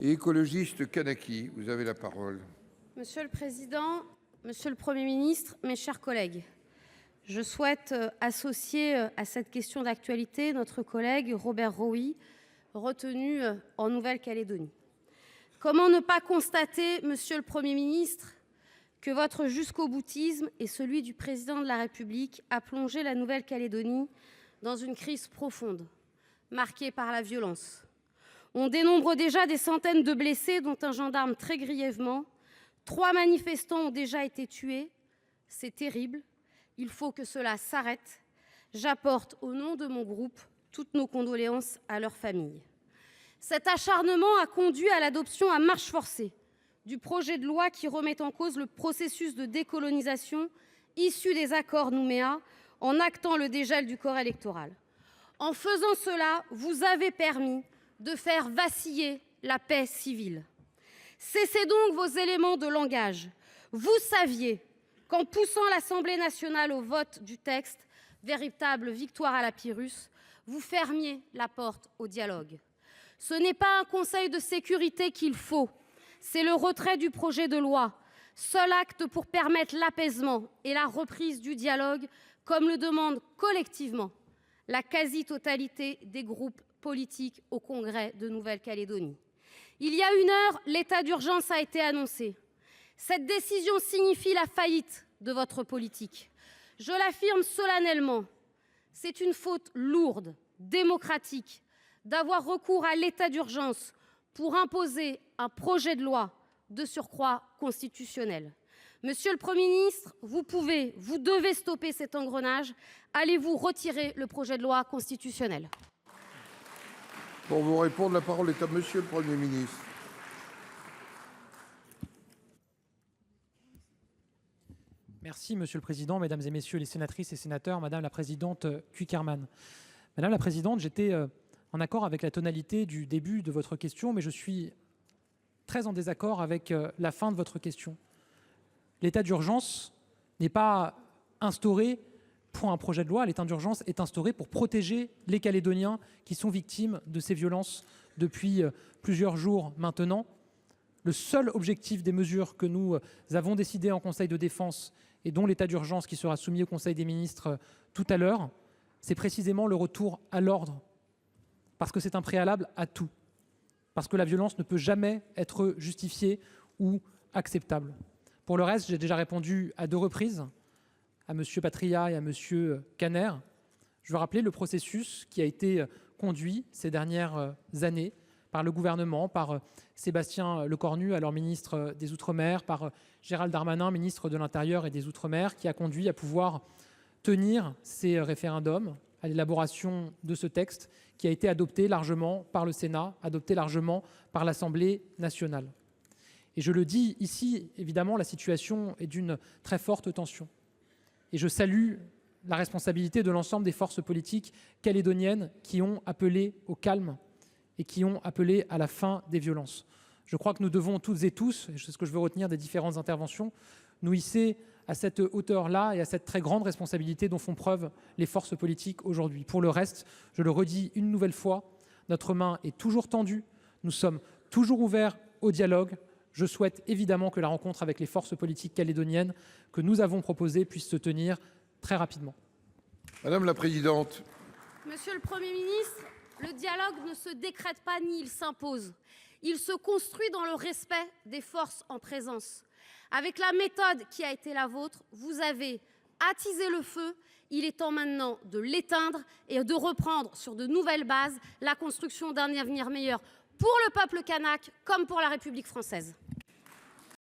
et écologiste Kanaki, vous avez la parole. Monsieur le président, monsieur le Premier ministre, mes chers collègues, je souhaite associer à cette question d'actualité notre collègue Robert Rowie, retenu en Nouvelle Calédonie. Comment ne pas constater, monsieur le Premier ministre, que votre jusqu'au boutisme et celui du président de la République a plongé la Nouvelle Calédonie dans une crise profonde, marquée par la violence. On dénombre déjà des centaines de blessés, dont un gendarme très grièvement. 3 manifestants ont déjà été tués. C'est terrible. Il faut que cela s'arrête. J'apporte, au nom de mon groupe, toutes nos condoléances à leurs familles. Cet acharnement a conduit à l'adoption à marche forcée du projet de loi qui remet en cause le processus de décolonisation issu des accords Nouméa en actant le dégel du corps électoral. En faisant cela, vous avez permis de faire vaciller la paix civile. Cessez donc vos éléments de langage. Vous saviez qu'en poussant l'Assemblée nationale au vote du texte, véritable victoire à la Pyrrhus, vous fermiez la porte au dialogue. Ce n'est pas un Conseil de sécurité qu'il faut, c'est le retrait du projet de loi, seul acte pour permettre l'apaisement et la reprise du dialogue, comme le demande collectivement la quasi-totalité des groupes politiques au Congrès de Nouvelle-Calédonie. Il y a 1 heure, l'état d'urgence a été annoncé. Cette décision signifie la faillite de votre politique. Je l'affirme solennellement, c'est une faute lourde, démocratique, d'avoir recours à l'état d'urgence pour imposer un projet de loi de surcroît constitutionnel. Monsieur le Premier ministre, vous pouvez, vous devez stopper cet engrenage. Allez-vous retirer le projet de loi constitutionnel ? Pour vous répondre, la parole est à monsieur le Premier ministre. Merci, monsieur le président, mesdames et messieurs les sénatrices et sénateurs, madame la présidente Cukierman. Madame la présidente, j'étais en accord avec la tonalité du début de votre question, mais je suis très en désaccord avec la fin de votre question. L'état d'urgence n'est pas instauré pour un projet de loi, l'état d'urgence est instauré pour protéger les Calédoniens qui sont victimes de ces violences depuis plusieurs jours maintenant. Le seul objectif des mesures que nous avons décidées en Conseil de défense et dont l'état d'urgence qui sera soumis au Conseil des ministres tout à l'heure, c'est précisément le retour à l'ordre, parce que c'est un préalable à tout, parce que la violence ne peut jamais être justifiée ou acceptable. Pour le reste, j'ai déjà répondu à 2 reprises à M. Patriat et à M. Kanner. Je veux rappeler le processus qui a été conduit ces dernières années par le gouvernement, par Sébastien Lecornu, alors ministre des Outre-mer, par Gérald Darmanin, ministre de l'Intérieur et des Outre-mer, qui a conduit à pouvoir tenir ces référendums, à l'élaboration de ce texte qui a été adopté largement par le Sénat, adopté largement par l'Assemblée nationale. Et je le dis ici, évidemment, la situation est d'une très forte tension. Et je salue la responsabilité de l'ensemble des forces politiques calédoniennes qui ont appelé au calme et qui ont appelé à la fin des violences. Je crois que nous devons toutes et tous, et c'est ce que je veux retenir des différentes interventions, nous hisser à cette hauteur-là et à cette très grande responsabilité dont font preuve les forces politiques aujourd'hui. Pour le reste, je le redis une nouvelle fois, notre main est toujours tendue, nous sommes toujours ouverts au dialogue. Je souhaite évidemment que la rencontre avec les forces politiques calédoniennes que nous avons proposée puisse se tenir très rapidement. Madame la présidente. Monsieur le Premier ministre, le dialogue ne se décrète pas ni il s'impose. Il se construit dans le respect des forces en présence. Avec la méthode qui a été la vôtre, vous avez attisé le feu. Il est temps maintenant de l'éteindre et de reprendre sur de nouvelles bases la construction d'un avenir meilleur pour le peuple kanak comme pour la République française.